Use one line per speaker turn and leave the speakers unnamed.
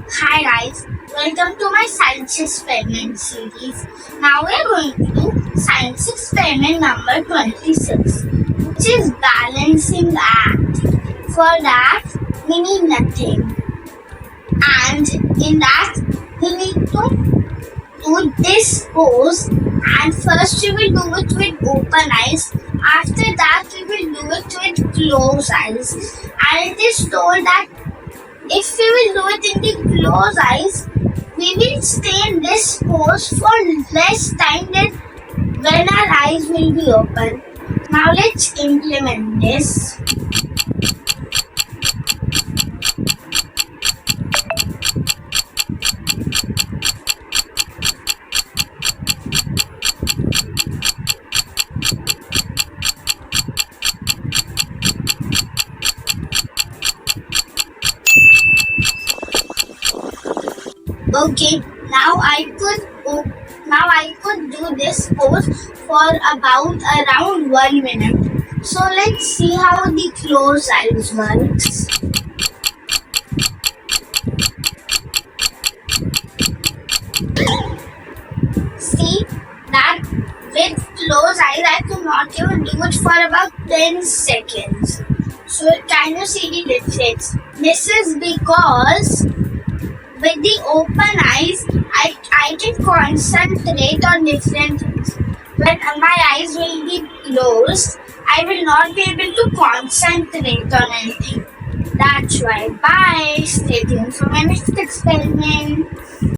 Hi guys, welcome to my science experiment series. Now we are going to do science experiment number 26, which is balancing act. For that, we need nothing. And in that, we need to do this pose. And first we will do it with open eyes. After that, we will do it with closed eyes. And it is told that if we will do it in the closed eyes, we will stay in this pose for less time than when our eyes will be open. Now let's implement this. Okay, now I could do this pose for about around 1 minute. So let's see how the closed eyes works. See that with closed eyes I could not even do it for about 10 seconds. So can you see the difference? This is because with the open eyes, I can concentrate on different things. When my eyes will be closed, I will not be able to concentrate on anything. That's why. Bye. Stay tuned for my next experiment.